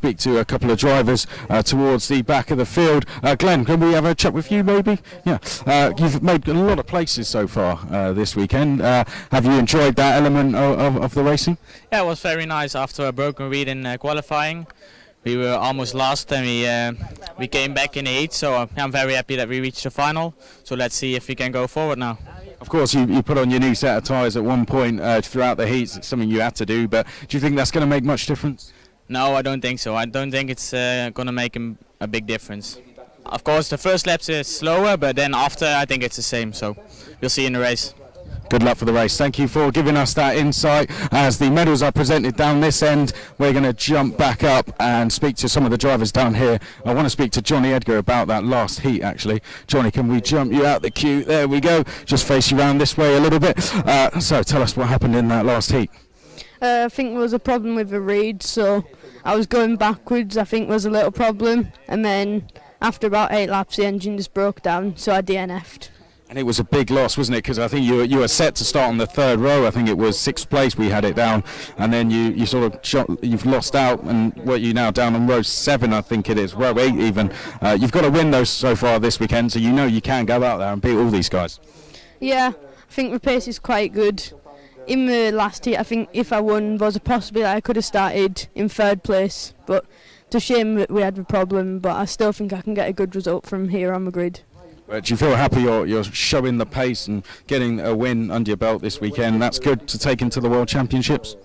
speak to a couple of drivers towards the back of the field. Glenn, can we have a chat with you maybe? Yeah, you've made a lot of places so far this weekend. Have you enjoyed that element of the racing? Yeah, it was very nice after a broken reed in qualifying. We were almost lost and we came back in the heat, so I'm very happy that we reached the final. So let's see if we can go forward now. Of course, you put on your new set of tyres at one point throughout the heats. It's something you had to do, but do you think that's going to make much difference? No, I don't think so. I don't think it's going to make a big difference. Of course, the first laps is slower, but then after I think it's the same. So we'll see in the race. Good luck for the race. Thank you for giving us that insight. As the medals are presented down this end, we're going to jump back up and speak to some of the drivers down here. I want to speak to Johnny Edgar about that last heat, actually. Johnny, can we jump you out the queue? There we go. Just face you around this way a little bit. So tell us what happened in that last heat. I think there was a problem with the reed, so I was going backwards. I think there was a little problem, and then after about 8 laps the engine just broke down, so I DNF'd. And it was a big loss, wasn't it? Because I think you were set to start on the 3rd row. I think it was 6th place we had it down, and then you sort of you've lost out, and what you now down on row 7, I think it is, row 8 even. You've got to win those so far this weekend, so you know you can go out there and beat all these guys. Yeah, I think the pace is quite good. In the last heat, I think if I won, there was a possibility I could have started in 3rd place, but it's a shame that we had the problem, but I still think I can get a good result from here on the grid. Do you feel happy you're showing the pace and getting a win under your belt this weekend? That's good to take into the World Championships?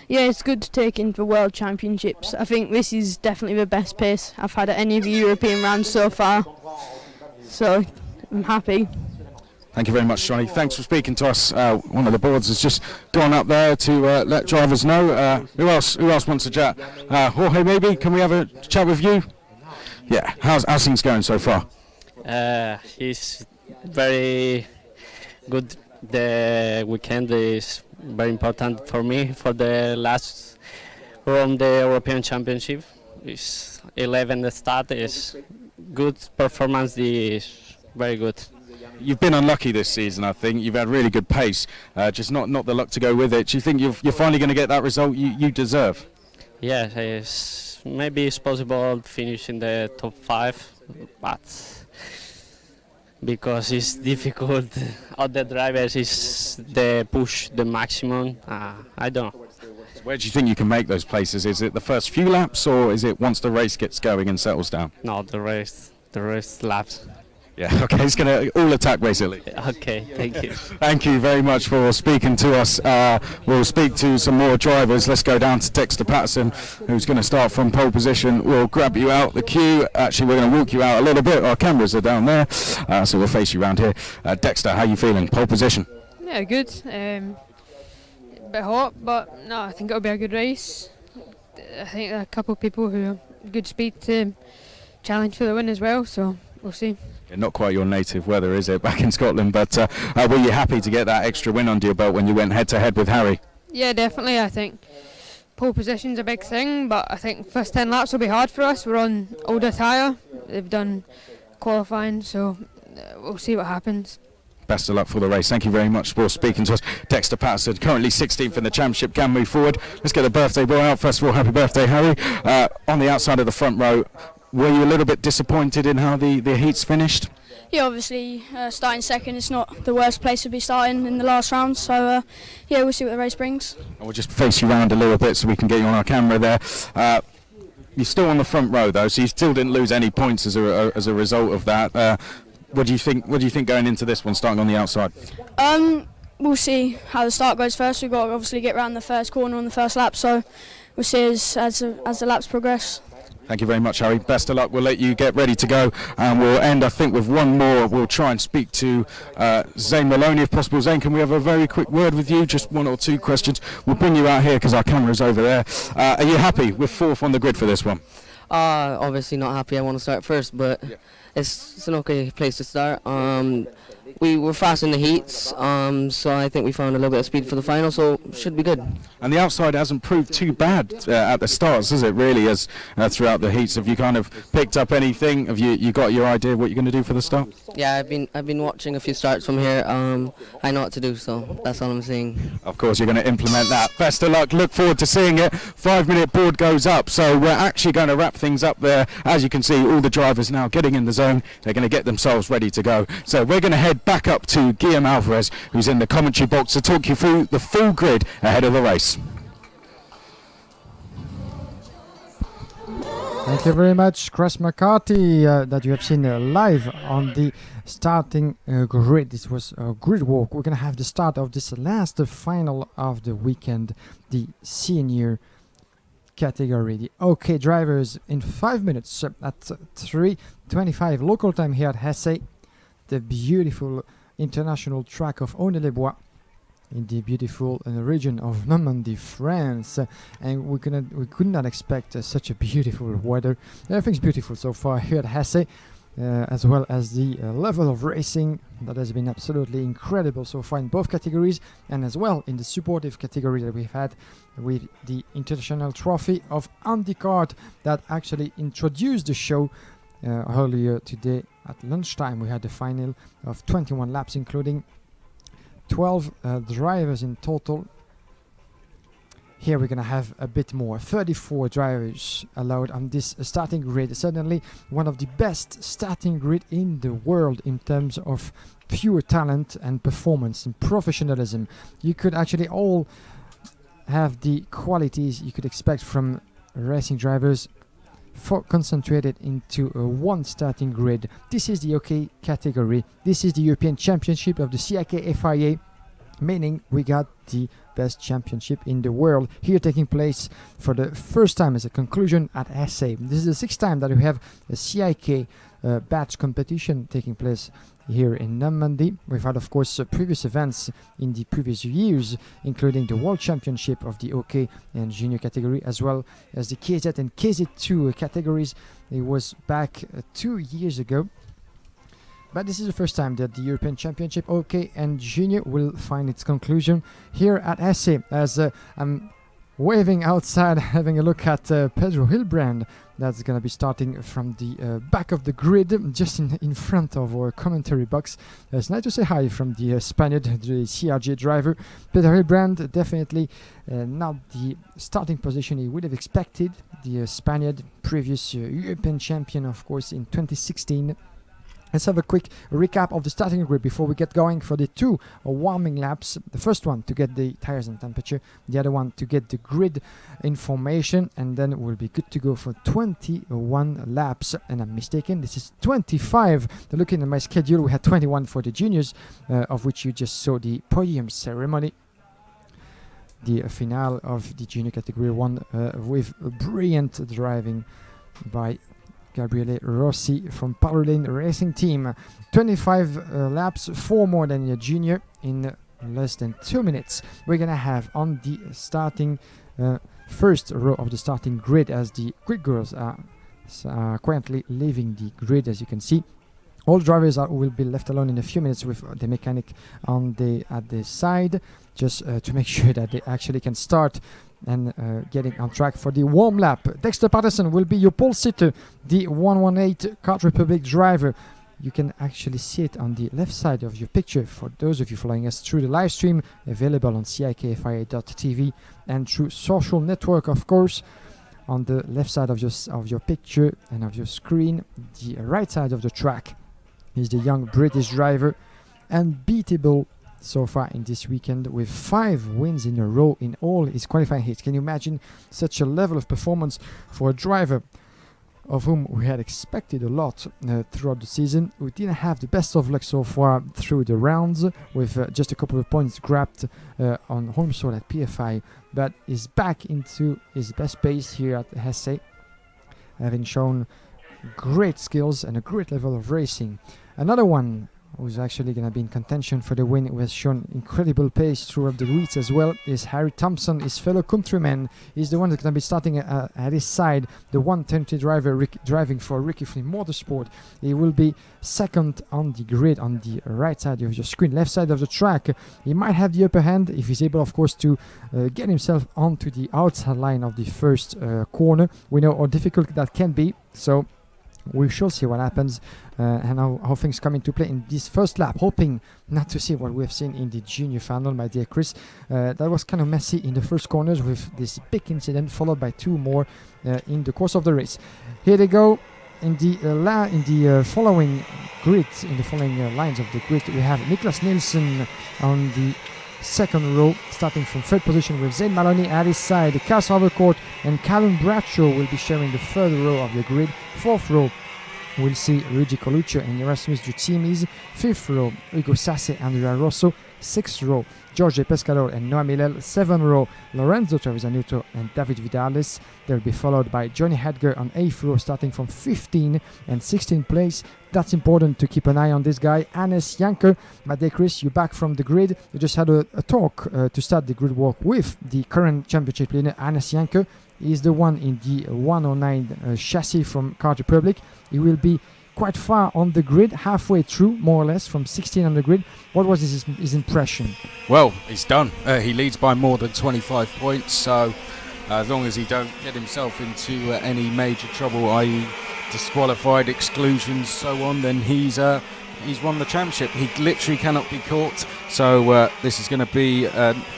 Yeah, it's good to take into the World Championships. I think this is definitely the best pace I've had at any of the European rounds so far, so I'm happy. Thank you very much, Johnny. Thanks for speaking to us. One of the boards has just gone up there to let drivers know. Who else wants to chat? Jorge, maybe? Can we have a chat with you? Yeah, how's things going so far? It's very good. The weekend is very important for me. For the last from the European Championship, is 11th start. Is good performance. Is very good. You've been unlucky this season, I think. You've had really good pace, just not the luck to go with it. Do you think you're finally going to get that result you deserve? Yeah, maybe it's possible to finish in the top 5, but because it's difficult, other drivers is the push the maximum. I don't know. Where do you think you can make those places? Is it the first few laps, or is it once the race gets going and settles down? No, the race laps. Yeah, okay, it's going to all attack basically. Okay, thank you. Thank you very much for speaking to us. We'll speak to some more drivers. Let's go down to Dexter Patterson, who's going to start from pole position. We'll grab you out the queue. Actually, we're going to walk you out a little bit. Our cameras are down there, so we'll face you around here. Dexter, how are you feeling? Pole position? Yeah, good. A bit hot, but no, I think it'll be a good race. I think there are a couple of people who have good speed to challenge for the win as well, so we'll see. Not quite your native weather, is it, back in Scotland? But were you happy to get that extra win under your belt when you went head-to-head with Harry? Yeah, definitely. I think pole position's a big thing, but I think first 10 laps will be hard for us. We're on older tyre. They've done qualifying, so we'll see what happens. Best of luck for the race. Thank you very much for speaking to us. Dexter Patterson, currently 16th in the championship, can move forward. Let's get the birthday boy out. First of all, happy birthday, Harry. On the outside of the front row, were you a little bit disappointed in how the heats finished? Yeah, obviously starting second is not the worst place to be starting in the last round, so yeah, we'll see what the race brings. We'll just face you around a little bit so we can get you on our camera there. You're still on the front row though, so you still didn't lose any points as a result of that. What do you think going into this one, starting on the outside? We'll see how the start goes first. We've got to obviously get around the first corner on the first lap, so we'll see as the laps progress. Thank you very much, Harry. Best of luck. We'll let you get ready to go, and we'll end, I think, with one more. We'll try and speak to Zane Maloney, if possible. Zane, can we have a very quick word with you? Just 1 or 2 questions. We'll bring you out here because our camera's over there. Are you happy with 4th on the grid for this one? Obviously not happy. I want to start first, but it's an okay place to start. We were fast in the heats, so I think we found a little bit of speed for the final, so should be good. And the outside hasn't proved too bad at the starts, has it, really, as throughout the heats? Have you kind of picked up anything? Have you got your idea of what you're going to do for the start? Yeah, I've been watching a few starts from here. I know what to do, so that's all I'm saying. Of course, you're going to implement that. Best of luck. Look forward to seeing it. 5-minute board goes up, so we're actually going to wrap things up there. As you can see, all the drivers now getting in the zone. They're going to get themselves ready to go. So we're going to head back up to Guillaume Alvarez, who's in the commentary box, to talk you through the full grid ahead of the race. Thank you very much, Chris McCarthy, that you have seen live on the starting grid. This was a grid walk. We're going to have the start of this last final of the weekend, the senior category. The OK drivers in 5 minutes at 3:25 local time here at Hesse, the beautiful international track of Aulnay-les-Bois in the beautiful region of Normandy, France. And we could not expect such a beautiful weather. Everything's beautiful so far here at Hesse, as well as the level of racing that has been absolutely incredible so far in both categories, and as well in the supportive category that we've had with the International Trophy of IndyCar that actually introduced the show earlier today at lunchtime. We had the final of 21 laps, including 12 drivers in total. Here we're going to have a bit more, 34 drivers allowed on this starting grid. Certainly one of the best starting grid in the world in terms of pure talent and performance and professionalism. You could actually all have the qualities you could expect from racing drivers concentrated into one starting grid. This is the OK category. This is the European Championship of the CIK FIA, meaning we got the best championship in the world here taking place for the first time as a conclusion at Hesse. This is the sixth time that we have a CIK badge competition taking place here in Normandy. We've had, of course, previous events in the previous years, including the World Championship of the OK and Junior category, as well as the KZ and KZ2 categories. It was back 2 years ago. But this is the first time that the European Championship OK and Junior will find its conclusion here at Hesse, as I'm waving outside, having a look at Pedro Hilbrand. That's going to be starting from the back of the grid, just in front of our commentary box. It's nice to say hi from the Spaniard, the CRJ driver. Pedro Hilbrand, definitely not the starting position he would have expected. The Spaniard, previous European champion, of course, in 2016. Let's have a quick recap of the starting grid before we get going for the two warming laps. The first one to get the tires and temperature, the other one to get the grid information, and then we'll be good to go for 21 laps. And I'm mistaken, this is 25. Looking at my schedule, we had 21 for the juniors, of which you just saw the podium ceremony. The finale of the junior category 1 with brilliant driving by Gabriele Rossi from Parolin Racing Team. 25 laps, 4 more than the junior in less than 2 minutes. We're gonna have on the starting first row of the starting grid, as the grid girls are currently leaving the grid, as you can see. All drivers will be left alone in a few minutes with the mechanic at the side, just to make sure that they actually can start and getting on track for the warm lap. Dexter Patterson will be your pole sitter, the 118 Kart Republic driver. You can actually see it on the left side of your picture for those of you following us through the live stream, available on cikfia.tv and through social network, of course. On the left side of your picture and of your screen, the right side of the track is the young British driver, unbeatable so far in this weekend, with 5 wins in a row in all his qualifying heats. Can you imagine such a level of performance for a driver of whom we had expected a lot throughout the season? We didn't have the best of luck so far through the rounds, with just a couple of points grabbed on home soil at PFI, but is back into his best pace here at Hesse, having shown great skills and a great level of racing. Another one who's actually going to be in contention for the win, who has shown incredible pace throughout the grids as well, is Harry Thompson, his fellow countryman. He's the one that's going to be starting at his side, the 120 driver driving for Ricky Flynn Motorsport. He will be second on the grid on the right side of your screen, left side of the track. He might have the upper hand if he's able, of course, to get himself onto the outside line of the first corner. We know how difficult that can be, so we shall see what happens and how things come into play in this first lap, hoping not to see what we've seen in the junior final, my dear Chris. That was kind of messy in the first corners with this big incident, followed by two more in the course of the race. Here they go. In the following grid, in the following lines of the grid, we have Niklas Nielsen on the second row, starting from third position with Zayn Maloney at his side. Cas Havercourt and Callum Bradshaw will be sharing the third row of the grid. Fourth row, we'll see Luigi Coluccio and Erasmus Giutsimis. Fifth row, Ugo Sasse and Andrea Rosso. Sixth row, Jorge Pescador and Noah Milel. Seventh row, Lorenzo Trevisanuto and David Vidales. They'll be followed by Johnny Hedger on 8th row, starting from 15 and 16th place. That's important to keep an eye on this guy. Hannes Janker, my dear Chris, you're back from the grid. You just had a talk to start the grid walk with the current championship leader, Hannes Janker. He's the one in the 109 chassis from Kart Republic. He will be quite far on the grid, halfway through, more or less, from 16 on the grid. What was his impression? Well, he's done. He leads by more than 25 points, so as long as he don't get himself into any major trouble, i.e. disqualified, exclusions, so on, then he's won the championship. He literally cannot be caught. So this is going to be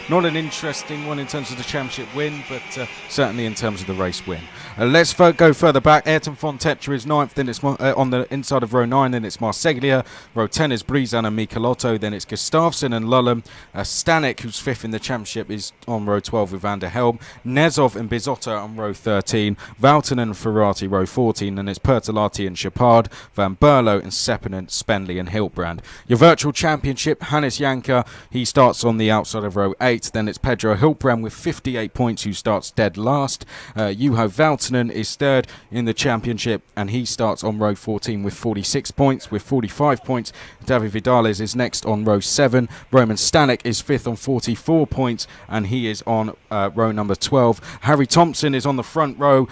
not an interesting one in terms of the championship win, but certainly in terms of the race win. Let's go further back. Ayrton Fontecha is 9th, then it's on the inside of row 9, then it's Marseglia. Row 10 is Brizan and Michelotto, then it's Gustafsson and Lullam. Stanek, who's 5th in the championship, is on row 12 with Van der Helm. Nezov and Bizotto on row 13. Valton and Ferrati, row 14, then it's Pertolati and Chapard. Van Berlo and Seppinen, Spendley and Hiltbrand. Your virtual championship, Hannes Janker, he starts on the outside of row 8, then it's Pedro Hiltbrand with 58 points, who starts dead last. Juho Valtonen is 3rd in the championship, and he starts on row 14 with 46 points. With 45 points, David Vidales is next on row 7. Roman Stanek is 5th on 44 points, and he is on row number 12. Harry Thompson is on the front row.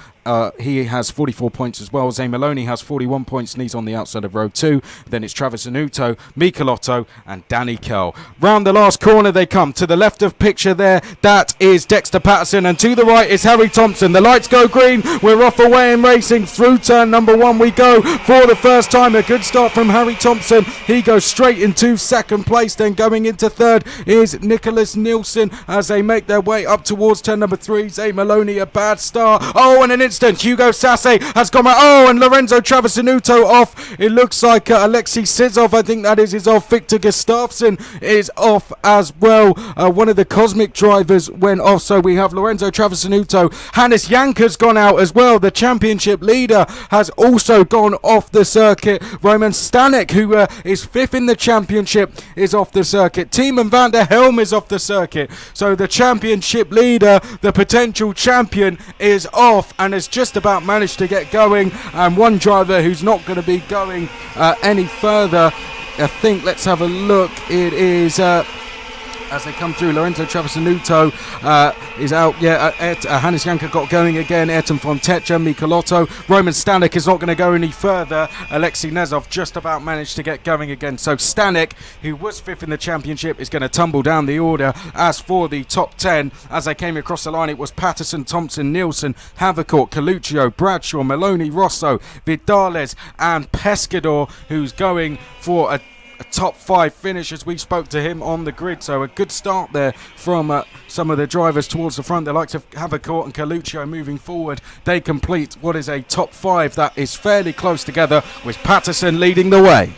He has 44 points as well. Zay Maloney has 41 points, and he's on the outside of row 2. Then it's Travis Anuto, Michelotto, and Danny Curl. Round the last corner they come. To the left of picture there, that is Dexter Patterson, and to the right is Harry Thompson. The lights go green. We're off away and racing through turn number 1. We go for the first time. A good start from Harry Thompson. He goes straight into second place. Then going into third is Nicholas Nielsen as they make their way up towards turn number 3. Zay Maloney, a bad start. Oh, and an instant. Hugo Sasse has gone out. Oh, and Lorenzo Travisanuto off. It looks like Alexei Sizov, I think that is off. Victor Gustafsson is off as well. One of the Cosmic drivers went off. So we have Lorenzo Travisanuto. Hannes Janker's gone out as well. The championship leader has also gone off the circuit. Roman Stanek, who is 5th in the championship, is off the circuit. Tiemann van der Helm is off the circuit. So the championship leader, the potential champion, is off and has just about managed to get going. And one driver who's not going to be going any further, I think, let's have a look. It is as they come through, Lorenzo Travisanuto is out. Hannes Janker got going again. Ayrton Fontecha, Michelotto. Roman Stanek is not going to go any further. Alexei Nezov just about managed to get going again. So Stanek, who was 5th in the championship, is going to tumble down the order. As for the top 10, as they came across the line, it was Patterson, Thompson, Nielsen, Havercourt, Coluccio, Bradshaw, Maloney, Rosso, Vidales and Pescador, who's going for a top 5 finish as we spoke to him on the grid. So a good start there from some of the drivers towards the front. The likes of Havercourt and Coluccio moving forward. They complete what is a top 5 that is fairly close together, with Patterson leading the way.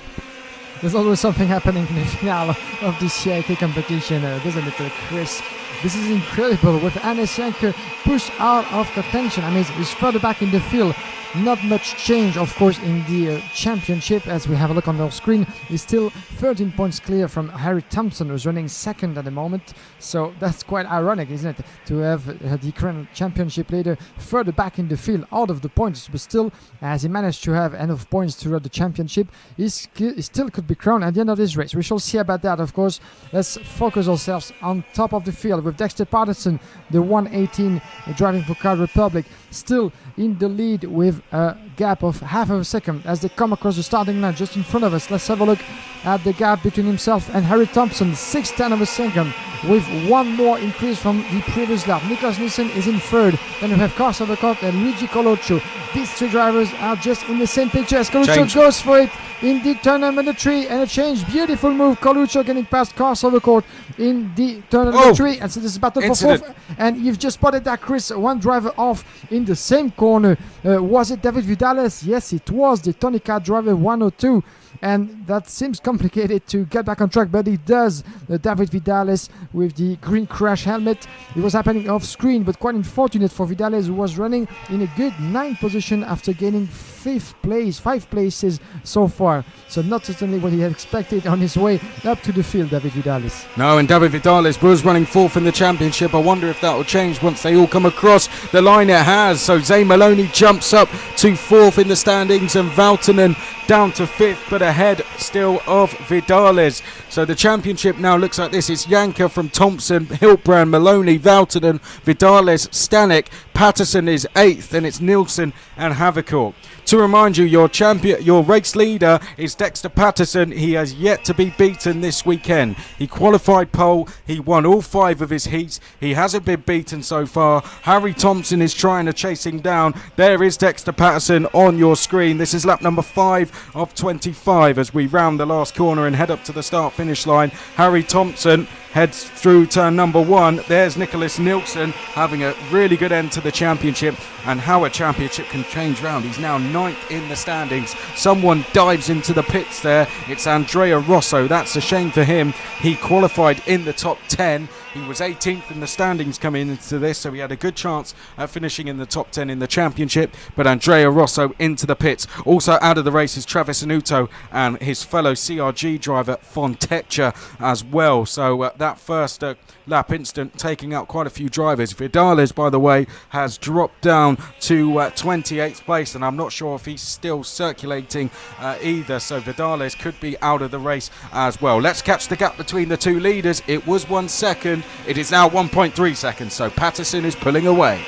There's always something happening in the finale of this CIK competition, doesn't it, Chris? This is incredible with Hannes Janker pushed out of contention. I mean, he's further back in the field. not much change, of course, in the championship. As we have a look on the screen, is still 13 points clear from Harry Thompson, who's running second at the moment. So that's quite ironic, isn't it, to have the current championship leader further back in the field, out of the points, but still, as he managed to have enough points throughout the championship, he still could be crowned at the end of this race. We shall see about that, of course. Let's focus ourselves on top of the field with Dexter Patterson, the 118 driving for Czech Republic, still in the lead with a gap of half of a second as they come across the starting line just in front of us. Let's have a look at the gap between himself and Harry Thompson, 6/10 of a second, with one more increase from the previous lap. Niklas Nielsen is in third. Then we have Carlos Avocot and Luigi Coluccio. These three drivers are just in the same picture as Coluccio goes for it in the turn number 3, and a change. Beautiful move. Coluccio getting past Carlos Avocot in the turn number 3, and so this is battle for fourth. And you've just spotted that, Chris, one driver off in the same corner. Was it David Vidales? Yes, it was the Tonica driver 102. And that seems complicated to get back on track, but it does. David Vidales with the green crash helmet. It was happening off screen, but quite unfortunate for Vidales, who was running in a good 9th position after gaining 5 places so far. So not certainly what he had expected on his way up to the field, David Vidales. No, and David Vidales was running 4th in the championship. I wonder if that will change once they all come across the line. It has. So Zay Maloney jumps up to 4th in the standings, and Valtonen down to 5th, but ahead still of Vidales. So the championship now looks like this. It's Janka from Thompson, Hiltbrand, Maloney, Valtonen, Vidales, Stanek. Patterson is 8th, and it's Nielsen and Havercourt. To remind you, your race leader is Dexter Patterson. He has yet to be beaten this weekend. He qualified pole. He won all 5 of his heats. He hasn't been beaten so far. Harry Thompson is trying to chase him down. There is Dexter Patterson on your screen. This is lap number 5 of 25 as we round the last corner and head up to the start-finish line. Harry Thompson heads through turn number 1. There's Nicholas Nielsen having a really good end to the championship, and how a championship can change round. He's now 9th in the standings. Someone dives into the pits there. It's Andrea Rosso. That's a shame for him. He qualified in the top 10. He was 18th in the standings coming into this, so he had a good chance at finishing in the top 10 in the championship. But Andrea Rosso into the pits. Also out of the race is Travis Anuto and his fellow CRG driver Fontecchia as well. So that first lap incident taking out quite a few drivers. Vidales, by the way, has dropped down to 28th place, and I'm not sure if he's still circulating either. So Vidales could be out of the race as well. Let's catch the gap between the two leaders. It was 1 second. It is now 1.3 seconds, so Patterson is pulling away.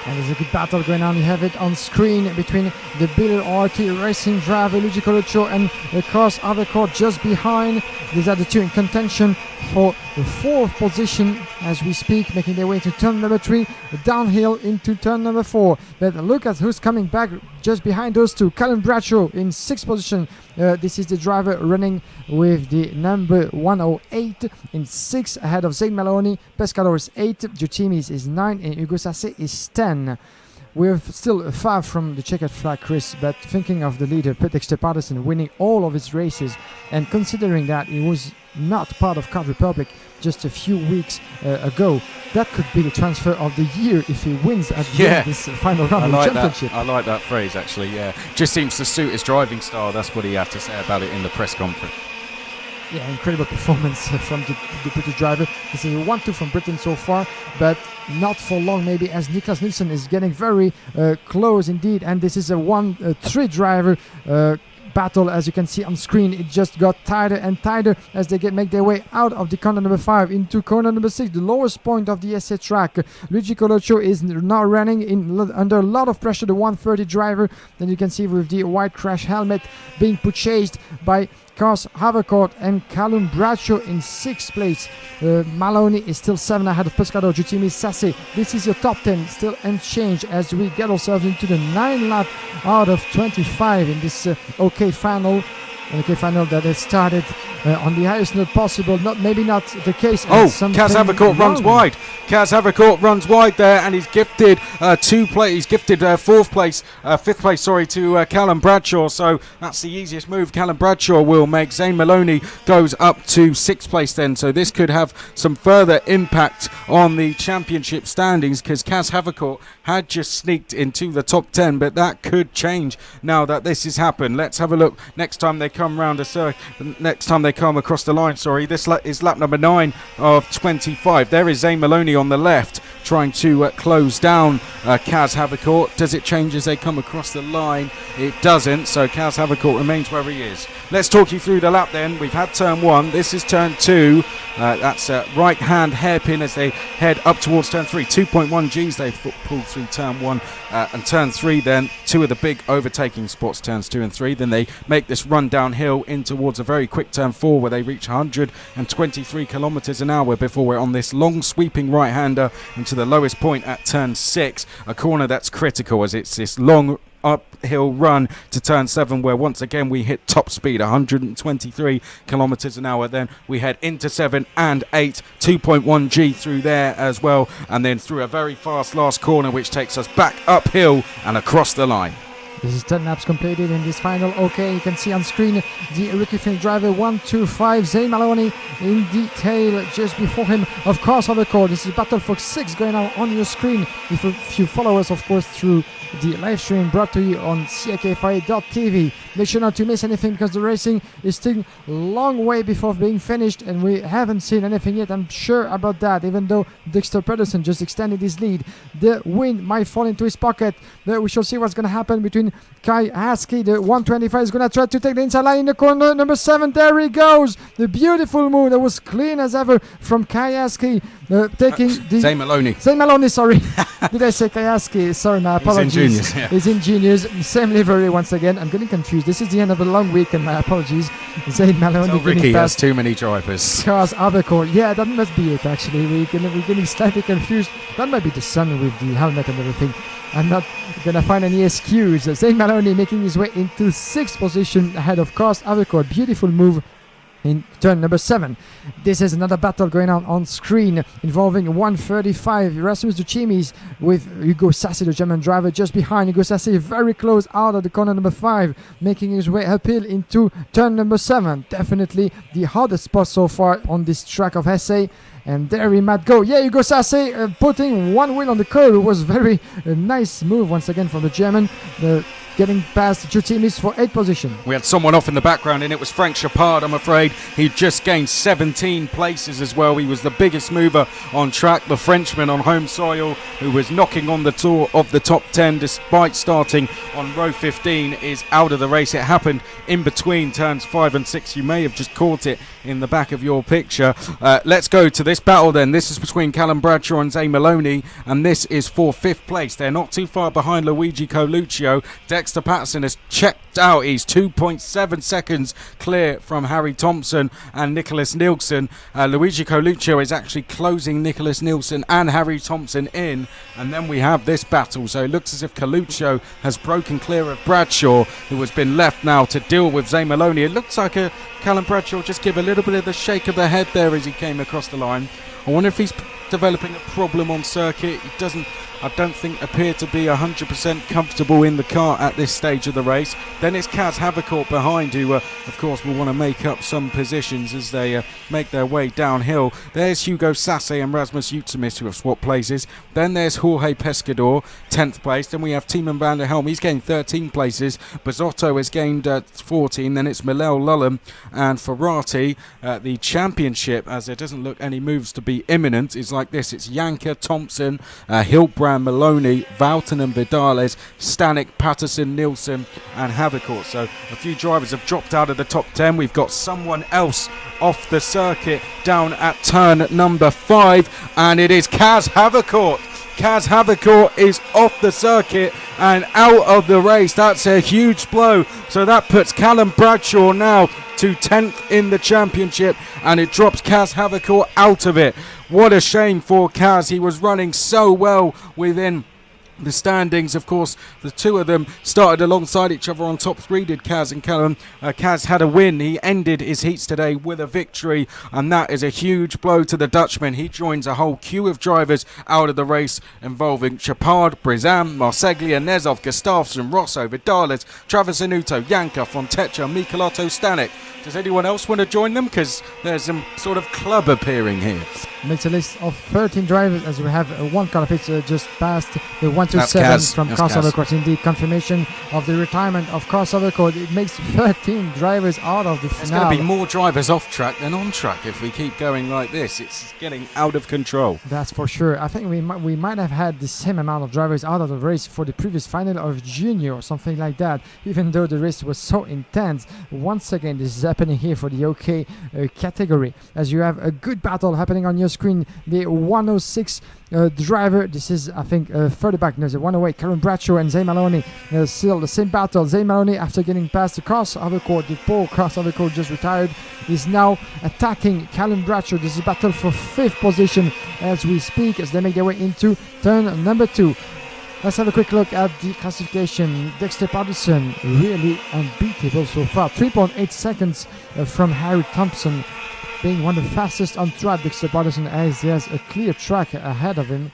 And there's a good battle going on. You have it on screen between the Bill RT Racing driver Luigi Coluccio and Carlos Avocot just behind. These are the two in contention for the 4th position as we speak, making their way to turn number 3, downhill into turn number 4. But look at who's coming back just behind those two. Callum Bradshaw in 6th position. This is the driver running with the number 108 in 6th, ahead of Zayn Maloney. Pescador is 8, Jutimis is 9, and Hugo Sasse is 10. We're still far from the checkered flag, Chris, but thinking of the leader, Dexter Patterson, winning all of his races, and considering that he was not part of Czech Republic just a few weeks ago, that could be the transfer of the year if he wins at the end of this final round of the championship. I like that phrase, actually, yeah. Just seems to suit his driving style. That's what he had to say about it in the press conference. Yeah, incredible performance from the British driver. This is a 1-2 from Britain so far, but not for long maybe, as Niklas Nielsen is getting very close indeed. And this is a 1-3 driver battle, as you can see on screen. It just got tighter and tighter as they make their way out of the corner number 5 into corner number 6, the lowest point of the SA track. Luigi Coluccio is now running under a lot of pressure, the 130 driver. Then you can see with the white crash helmet being purchased by Carlos Havercourt and Callum Bradshaw in 6th place. Maloney is still 7 ahead of Pescador, Jutimi, Sasse. This is your top 10 still unchanged as we get ourselves into the 9 lap out of 25 in this OK final. in the final that it started on the highest note possible. Maybe not the case. Kaz Havercourt runs wide. Kaz Havercourt runs wide there, and he's gifted fifth place, to Callum Bradshaw. So that's the easiest move Callum Bradshaw will make. Zane Maloney goes up to sixth place then. So this could have some further impact on the championship standings, because Kaz Havercourt had just sneaked into the top 10, but that could change now that this has happened. Let's have a look next time they come round next time they come across the line. This is lap number 9 of 25. There is Zane Maloney on the left trying to close down Kaz Havercourt. Does it change as they come across the line? It doesn't, so Kaz Havercourt remains where he is. Let's talk you through the lap then. We've had turn 1, this is turn 2. That's right hand hairpin as they head up towards turn 3. 2.1 Gs they pulled through turn 1, and turn 3 then, 2 of the big overtaking spots, turns 2 and 3. Then they make this run downhill in towards a very quick turn 4 where they reach 123 kilometers an hour before we're on this long sweeping right-hander into the lowest point at turn 6, a corner that's critical as it's this long uphill run to turn 7 where once again we hit top speed, 123 kilometers an hour. Then we head into 7 and 8, 2.1 G through there as well, and then through a very fast last corner which takes us back uphill and across the line. This is 10 laps completed in this final. Okay, you can see on screen the rookie Finnish driver 125, Zane Maloney in the tail just before him, of course, Havercourt. This is Battle for 6 going on your screen. If you follow us, of course, through the live stream brought to you on CIKFIA.tv. Make sure not to miss anything because the racing is still a long way before being finished and we haven't seen anything yet. I'm sure about that, even though Dexter Pedersen just extended his lead. The win might fall into his pocket. We shall see what's going to happen between Kai Haskey. The 125 is going to try to take the inside line in the corner. Number 7, there he goes. The beautiful move that was clean as ever from Kai Haskey. Taking the Zane Maloney. Zane Maloney, sorry. Did I say Kai Haskey? Sorry, my apologies. He's ingenious. Same livery once again. I'm getting confused. This is the end of a long weekend. My apologies. Zane Maloney. So Ricky has too many drivers. Cars Havercourt. Yeah, that must be it. Actually, we're getting slightly confused. That might be the sun with the helmet and everything. I'm not gonna find any excuse. Zane Maloney making his way into 6th position ahead of Cars Havercourt. Beautiful move in turn number 7. This is another battle going on screen involving 135 Rasmus Duchimis with Hugo Sassi, the German driver, just behind. Hugo Sassi very close out of the corner number 5, making his way uphill into turn number 7. Definitely the hardest spot so far on this track of SA. And there he might go. Yeah, Hugo Sassi putting one wheel on the curb. It was very nice move once again from the German. Getting past Duchimis for 8th position. We had someone off in the background and it was Frank Chapard, I'm afraid. He just gained 17 places as well. He was the biggest mover on track. The Frenchman on home soil who was knocking on the door of the top 10 despite starting on row 15 is out of the race. It happened in between turns 5 and 6. You may have just caught it in the back of your picture. Let's go to this battle then. This is between Callum Bradshaw and Zane Maloney, and this is for 5th place. They're not too far behind Luigi Coluccio. Dexter Patterson has checked out. He's 2.7 seconds clear from Harry Thompson and Nicholas Nielsen. Luigi Coluccio is actually closing Nicholas Nielsen and Harry Thompson in, and then we have this battle. So it looks as if Coluccio has broken clear of Bradshaw, who has been left now to deal with Zane Maloney. It looks like Callum Bradshaw just give a little bit of the shake of the head there as he came across the line. I wonder if he's developing a problem on circuit. He doesn't, I don't think, appear to be 100% comfortable in the car at this stage of the race. Then it's Kaz Havercourt behind, who of course will want to make up some positions as they make their way downhill. There's Hugo Sassi and Rasmus Utsumis who have swapped places. Then there's Jorge Pescador, 10th place. Then we have Tiemann van der Helm, he's gained 13 places. Bazzotto has gained 14. Then it's Milel Lullen and Ferrati. The championship, as there doesn't look any moves to be imminent, is like this. It's Janka, Thompson, Hilbrand, Maloney, Vouten and Vidales, Stanek, Patterson, Nielsen and Havercourt. So a few drivers have dropped out of the top 10. We've got someone else off the circuit down at turn number 5, and it is Kaz Havercourt. Kaz Havercourt is off the circuit and out of the race. That's a huge blow. So that puts Callum Bradshaw now to 10th in the championship, and it drops Kaz Havercourt out of it. What a shame for Kaz. He was running so well within the standings. Of course, the two of them started alongside each other on top three, did Kaz and Callum. Kaz had a win. He ended his heats today with a victory, and that is a huge blow to the Dutchman. He joins a whole queue of drivers out of the race involving Chapard, Brizan, Marseglia, Nezov, Gustafsson, Rosso, Vidalis, Travis Anuto, Janka, Fontecha, Michelotto, Stanek. Does anyone else want to join them? Because there's some sort of club appearing here. Makes a list of 13 drivers as we have one car pitch just past the 127 from Crossover Court. Indeed, confirmation of the retirement of Crossover Court. It makes 13 drivers out of the finale. There's going to be more drivers off track than on track if we keep going like this. It's getting out of control. That's for sure. I think we might have had the same amount of drivers out of the race for the previous final of Junior or something like that, even though the race was so intense. Once again, this is happening here for the OK category, as you have a good battle happening on your screen. The 106 driver, this is I think further back, there's a 108, Karen Bradshaw and Zay Maloney, still the same battle. Zay Maloney, after getting past the crossover court, the poor crossover court just retired, is now attacking Callum Bradshaw. This is a battle for 5th position as we speak, as they make their way into turn number 2. Let's have a quick look at the classification. Dexter Patterson, really unbeatable so far. 3.8 seconds from Harry Thompson, being one of the fastest on track. Dexter Patterson, as he has a clear track ahead of him.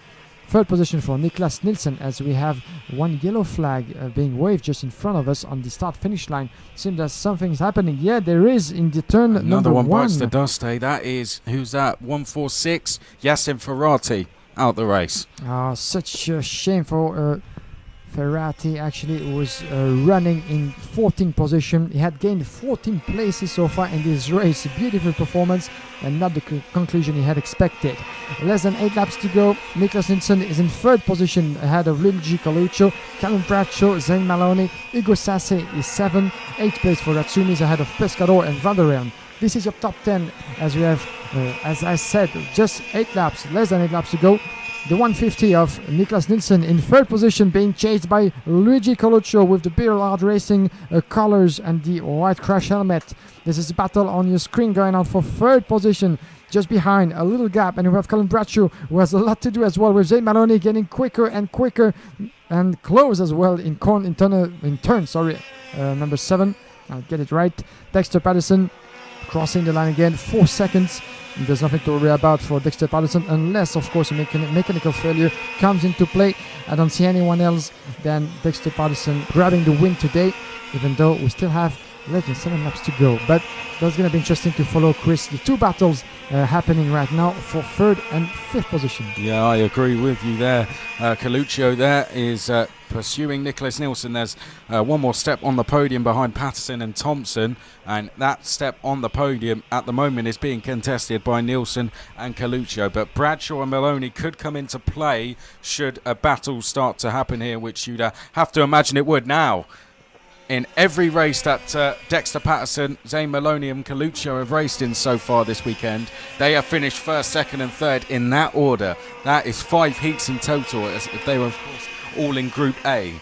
3rd position for Niklas Nilsson, as we have one yellow flag being waved just in front of us on the start-finish line. Seems that something's happening. Yeah, there is in the turn Another number 1. Bites the dust, eh? That is, who's that? 146, Jasin Ferati. Out the race. Such a shame for Ferati. Actually was running in 14th position. He had gained 14 places so far in this race. A beautiful performance and not the conclusion he had expected. Less than 8 laps to go. Niklas Nilsson is in 3rd position ahead of Luigi Coluccio, Callum Bradshaw, Zane Maloney. Ugo Sasse is 7th. 8th place for Ratsumi is ahead of Pescador and Vanderen. This is your top 10 as we have, as I said, just 8 laps, less than 8 laps to go. The 150 of Niklas Nilsson in 3rd position, being chased by Luigi Coluccio with the Beer Hard Racing colors and the white crash helmet. This is a battle on your screen going on for 3rd position, just behind, a little gap, and we have Callum Bradshaw, who has a lot to do as well, with Zane Maloney getting quicker and quicker and close as well in turn number 7. I'll get it right. Dexter Patterson crossing the line again, 4 seconds. There's nothing to worry about for Dexter Patterson, unless, of course, a mechanical failure comes into play. I don't see anyone else than Dexter Patterson grabbing the win today, even though we still have less than 7 laps to go. But that's going to be interesting to follow, Chris. The 2 battles happening right now for 3rd and 5th position. Yeah, I agree with you there. Coluccio there is pursuing Niklas Nilsson. There's one more step on the podium behind Patterson and Thompson, and that step on the podium at the moment is being contested by Nilsson and Coluccio. But Bradshaw and Maloney could come into play should a battle start to happen here, which you'd have to imagine it would now. In every race that Dexter Patterson, Zane Maloney and Coluccio have raced in so far this weekend, they have finished 1st, 2nd and 3rd in that order. That is 5 heats in total, if they were, of course, all in Group A.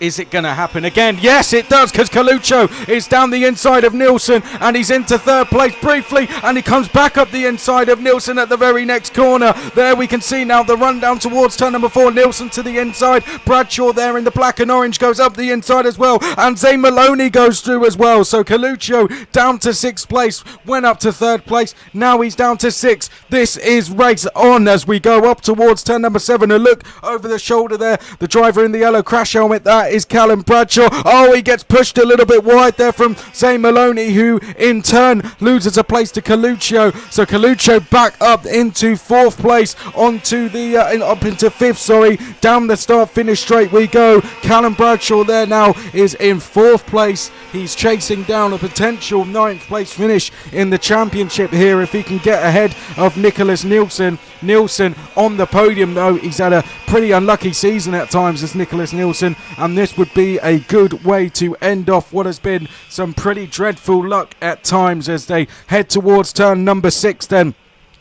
Is it going to happen again? Yes, it does, because Coluccio is down the inside of Nilsson, and he's into 3rd place briefly, and he comes back up the inside of Nilsson at the very next corner. There we can see now the run down towards turn number 4. Nilsson to the inside. Bradshaw there in the black and orange goes up the inside as well, and Zane Maloney goes through as well. So Coluccio down to 6th place, went up to 3rd place. Now he's down to 6th. This is race on as we go up towards turn number 7. A look over the shoulder there. The driver in the yellow crash helmet, that is Callum Bradshaw. Oh, he gets pushed a little bit wide there from Zane Maloney, who in turn loses a place to Coluccio. So Coluccio back up into 4th place, onto the up into 5th. Down the start finish straight we go. Callum Bradshaw there now is in 4th place. He's chasing down a potential 9th place finish in the championship here if he can get ahead of Niklas Nilsson. Nilsson on the podium, though. He's had a pretty unlucky season at times as Niklas Nilsson, and this would be a good way to end off what has been some pretty dreadful luck at times as they head towards turn number 6 then.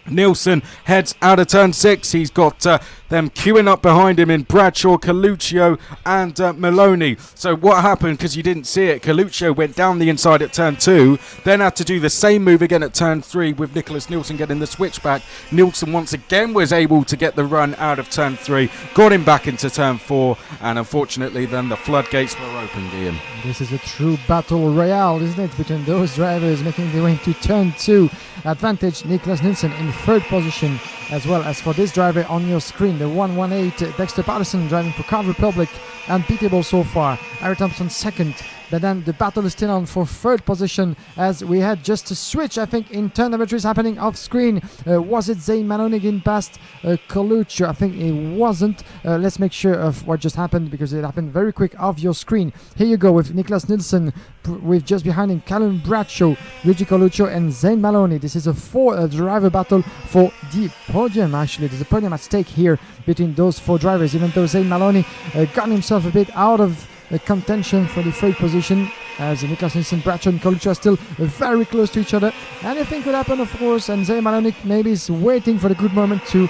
Nielsen heads out of turn 6. He's got them queuing up behind him in Bradshaw, Coluccio and Maloney. So what happened, because you didn't see it, Coluccio went down the inside at turn 2, then had to do the same move again at turn 3 with Nicholas Nielsen getting the switchback. Nielsen once again was able to get the run out of turn 3, got him back into turn 4, and unfortunately then the floodgates were open, Guillaume. This is a true battle royale, isn't it, between those drivers making their way into turn 2. Advantage Nicholas Nielsen in third position, as well as for this driver on your screen, the 118 Dexter Patterson driving for Card Republic, unbeatable so far. Harry Thompson second, but then the battle is still on for third position, as we had just a switch, I think, in turn number 3 is happening off screen. Was it Zayn Maloney getting past Coluccio? I think it wasn't. Let's make sure of what just happened, because it happened very quick off your screen. Here you go with Nicholas Nielsen, with just behind him Callum Bradshaw, Luigi Coluccio and Zayn Maloney. This is a 4 driver battle for the podium. Actually, there's a podium at stake here between those 4 drivers, even though Zayn Maloney got himself a bit out of contention for the third position, as Nicholas Nielsen, Bradshaw and Coluccio are still very close to each other. Anything could happen, of course, and Zayn Maloney maybe is waiting for the good moment to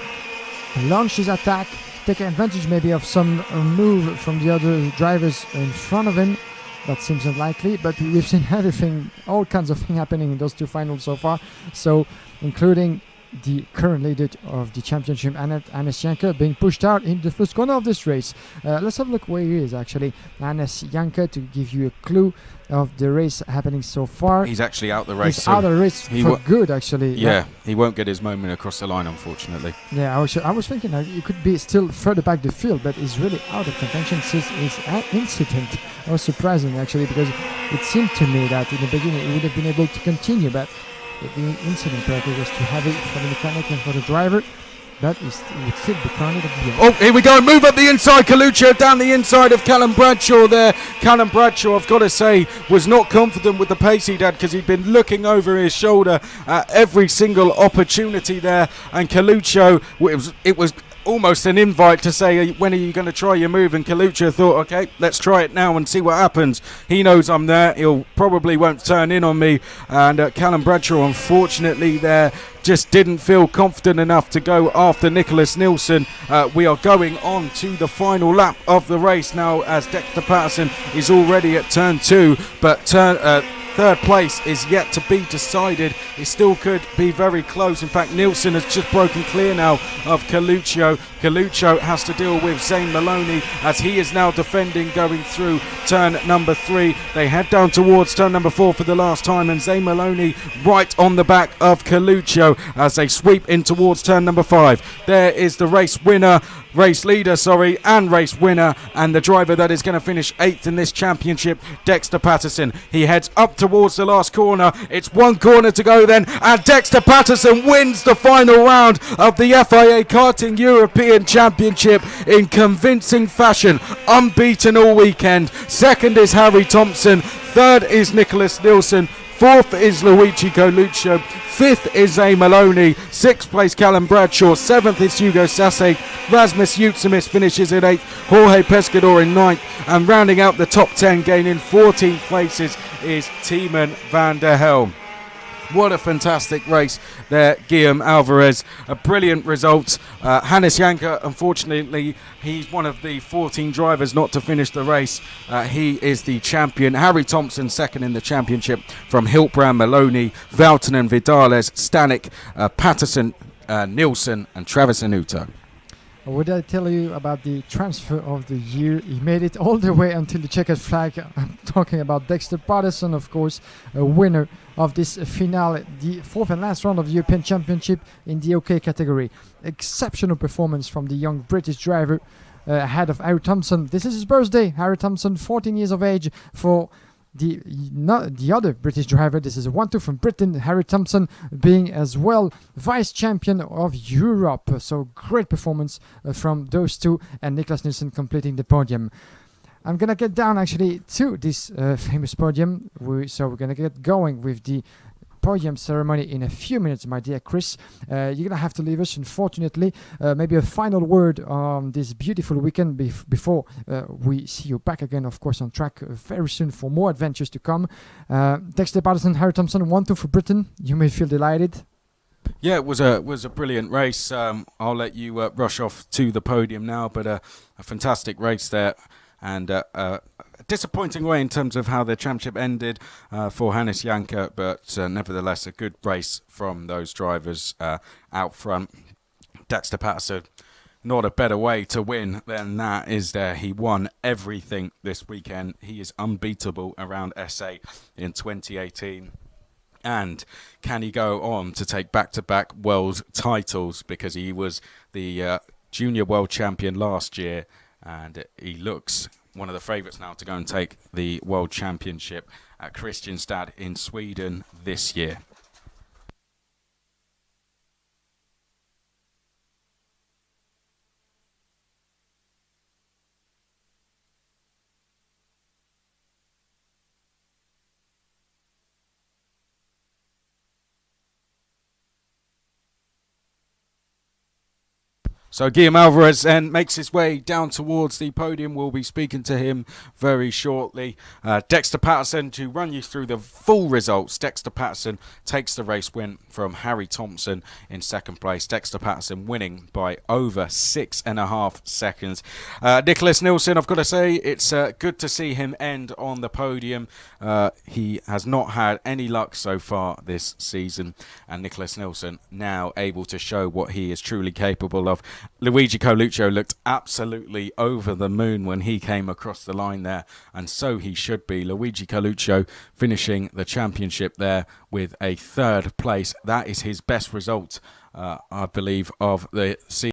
launch his attack, take advantage maybe of some move from the other drivers in front of him. That seems unlikely, but we've seen everything, all kinds of things happening in those 2 finals so far, so including the current leader of the championship, Hannes Janke, being pushed out in the first corner of this race. Let's have a look where he is, actually. Hannes Janke, to give you a clue of the race happening so far. He's actually out the race. He's out of the race for good, actually. Yeah, he won't get his moment across the line, unfortunately. Yeah, I was thinking he could be still further back the field, but he's really out of contention since his incident. It was surprising, actually, because it seemed to me that in the beginning he would have been able to continue, but the incident probably was too heavy for the mechanic and for the driver. But he would still be crowned at the end. Oh, here we go. Move up the inside. Coluccio down the inside of Callum Bradshaw there. Callum Bradshaw, I've got to say, was not confident with the pace he'd had, because he'd been looking over his shoulder at every single opportunity there. And Coluccio, it was almost an invite to say, when are you going to try your move? And Coluccio thought, okay, let's try it now and see what happens. He knows I'm there. He'll probably won't turn in on me. And Callum Bradshaw, unfortunately, there just didn't feel confident enough to go after Nicholas Nielsen. We are going on to the final lap of the race now, as Dexter Patterson is already at turn 2, but third place is yet to be decided. It still could be very close. In fact, Nielsen has just broken clear now of Coluccio. Coluccio has to deal with Zayn Maloney, as he is now defending going through turn number 3. They head down towards turn number 4 for the last time, and Zayn Maloney right on the back of Coluccio as they sweep in towards turn number 5. There is the race leader, and race winner, and the driver that is going to finish 8th in this championship, Dexter Patterson. He heads up towards the last corner. It's 1 corner to go then, and Dexter Patterson wins the final round of the FIA Karting European Championship in convincing fashion, unbeaten all weekend. Second is Harry Thompson, third is Nicholas Nielsen, fourth is Luigi Coluccio, 5th is Zayn Maloney, 6th place Callum Bradshaw, 7th is Hugo Sasse, Rasmus Utsumis finishes in 8th, Jorge Pescador in 9th, and rounding out the top 10, gaining 14 places, is Tiemann van der Helm. What a fantastic race there, Guillaume Alvarez. A brilliant result. Hannes Janke, unfortunately, he's one of the 14 drivers not to finish the race. He is the champion. Harry Thompson, second in the championship, from Hiltbrand, Maloney, Valtonen, Vidales, Stanek, Patterson, Nielsen, and Travis Anuto. Would I tell you about the transfer of the year? He made it all the way until the checkered flag. I'm talking about Dexter Patterson, of course, a winner of this finale, the 4th and last round of the European Championship in the OK category. Exceptional performance from the young British driver ahead of Harry Thompson. This is his birthday. Harry Thompson, 14 years of age, for the other British driver. This is a 1-2 from Britain, Harry Thompson being as well vice champion of Europe. So great performance from those two, and Nicholas Nielsen completing the podium. I'm gonna get down actually to this famous podium. So we're gonna get going with the podium ceremony in a few minutes, my dear Chris. You're gonna have to leave us, unfortunately. Maybe a final word on this beautiful weekend before we see you back again, of course, on track very soon for more adventures to come. Dexter Patterson, Harry Thompson, 1-2 for Britain. You may feel delighted. Yeah, it was a brilliant race. I'll let you rush off to the podium now, but a fantastic race there, and a disappointing way in terms of how the championship ended for Hannes Janker, but nevertheless a good race from those drivers out front. Dexter Patterson, not a better way to win than that, is there? He won everything this weekend. He is unbeatable around SA in 2018. And can he go on to take back-to-back world titles, because he was the junior world champion last year, and he looks one of the favourites now to go and take the world championship at Kristianstad in Sweden this year. So Guillaume Alvarez then makes his way down towards the podium. We'll be speaking to him very shortly. Dexter Patterson, to run you through the full results. Dexter Patterson takes the race win from Harry Thompson in second place. Dexter Patterson winning by over 6.5 seconds. Nicholas Nilsson, I've got to say, it's good to see him end on the podium. He has not had any luck so far this season, and Nicholas Nilsson now able to show what he is truly capable of. Luigi Coluccio looked absolutely over the moon when he came across the line there, and so he should be. Luigi Coluccio finishing the championship there with a third place. That is his best result, I believe, of the season.